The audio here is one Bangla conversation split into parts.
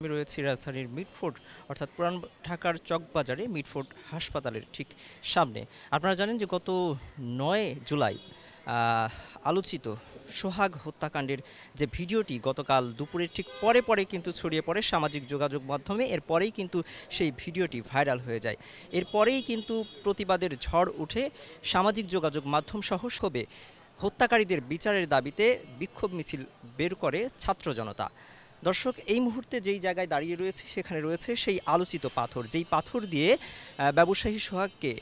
আমি রয়েছি রাজধানীর মিটফোর্ড অর্থাৎ পুরান ঢাকার চকবাজারে মিটফোর্ড হাসপাতালের ঠিক সামনে। আপনারা জানেন যে গত ৯ জুলাই আলোচিত সোহাগ হত্যাকাণ্ডের যে ভিডিওটি গতকাল দুপুরের ঠিক পরে পরে কিন্তু ছড়িয়ে পড়ে সামাজিক যোগাযোগ মাধ্যমে। এরপরেই কিন্তু সেই ভিডিওটি ভাইরাল হয়ে যায়। এরপরেই কিন্তু প্রতিবাদের ঝড় উঠে সামাজিক যোগাযোগ মাধ্যম সহ সবে হত্যাকারীদের বিচারের দাবিতে বিক্ষোভ মিছিল বের করে ছাত্র জনতা। দর্শক, এই মুহূর্তে যেই জায়গায় দাঁড়িয়ে রয়েছে সেখানে রয়েছে সেই আলোচিত পাথর, যেই পাথর দিয়ে ব্যবসায়ী সোহাগকে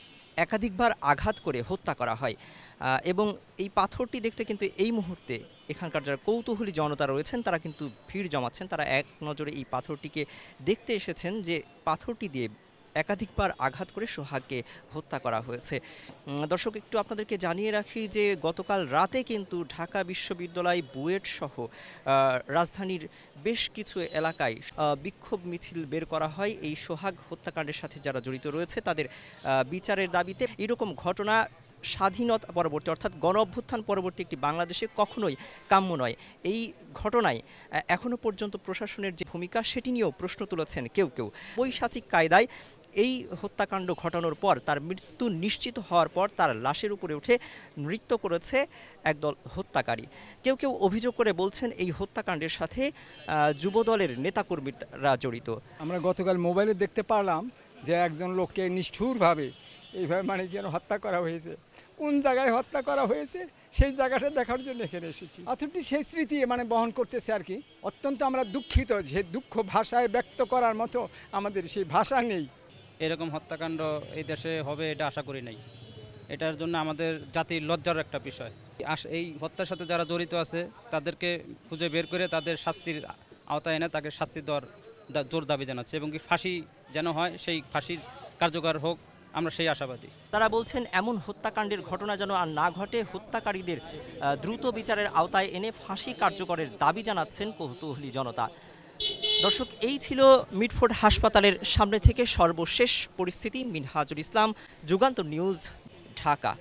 একাধিকবার আঘাত করে হত্যা করা হয়। এবং এই পাথরটি দেখতে কিন্তু এই মুহূর্তে এখানকার যারা কৌতূহলী জনতা রয়েছেন তারা কিন্তু ভিড় জমাচ্ছেন। তারা এক নজরে এই পাথরটিকে দেখতে এসেছেন যে পাথরটি দিয়ে একাধিকবার আঘাত করে সোহাগকে হত্যা করা হয়েছে। দর্শক, একটু আপনাদেরকে জানিয়ে রাখি যে গতকাল রাতে কিন্তু ঢাকা বিশ্ববিদ্যালয় বুয়েট সহ রাজধানীর বেশ কিছু এলাকায় বিক্ষোভ মিছিল বের করা হয় এই সোহাগ হত্যাকাণ্ডের সাথে যারা জড়িত রয়েছে তাদের বিচারের দাবিতে। এরকম ঘটনা স্বাধীনতা পরবর্তী অর্থাৎ গণ অভ্যুত্থান পরবর্তী একটি বাংলাদেশে কখনোই কাম্য নয়। এই ঘটনায় এখনও পর্যন্ত প্রশাসনের যে ভূমিকা সেটি নিয়েও প্রশ্ন তুলেছেন কেউ কেউ। বৈশাচিক কায়দায় এই হত্যাকাণ্ড ঘটানোর পর তার মৃত্যু নিশ্চিত হওয়ার পর তার লাশের উপরে উঠে নৃত্য করেছে একদল হত্যাকারী। কেউ কেউ অভিযোগ করে বলছেন এই হত্যাকাণ্ডের সাথে যুবদলের নেতাকর্মীরা জড়িত। আমরা গতকাল মোবাইলে দেখতে পারলাম যে একজন লোককে নিষ্ঠুরভাবে এইভাবে যেন হত্যা করা হয়েছে। কোন জায়গায় হত্যা করা হয়েছে সেই জায়গাটা দেখার জন্য এখানে এসেছি। অথচ সেই স্মৃতি বহন করতেছে আর কি। অত্যন্ত আমরা দুঃখিত যে দুঃখ ভাষায় ব্যক্ত করার মতো আমাদের সেই ভাষা নেই। এরকম হত্যাকাণ্ড এই দেশে হবে এটা আশা করি নাই। এটার জন্য আমাদের জাতির লজ্জার একটা বিষয়। এই হত্যার সাথে যারা জড়িত আছে তাদেরকে খুঁজে বের করে তাদের শাস্তির আওতায় এনে তাকে শাস্তি দেওয়ার জোর দাবি জানাচ্ছে এবং কি ফাঁসি যেন হয়, সেই ফাঁসির কার্যকর হোক, আমরা সেই আশাবাদী। তারা বলছেন এমন হত্যাকাণ্ডের ঘটনা যেন আর না ঘটে, হত্যাকারীদের দ্রুত বিচারের আওতায় এনে ফাঁসি কার্যকরের দাবি জানাচ্ছেন কৌতূহলী জনতা। দর্শক, এই ছিল মিটফোর্ড হাসপাতালের সামনে থেকে সর্বশেষ পরিস্থিতি। মিনহাজুল ইসলাম, যুগান্তর নিউজ, ঢাকা।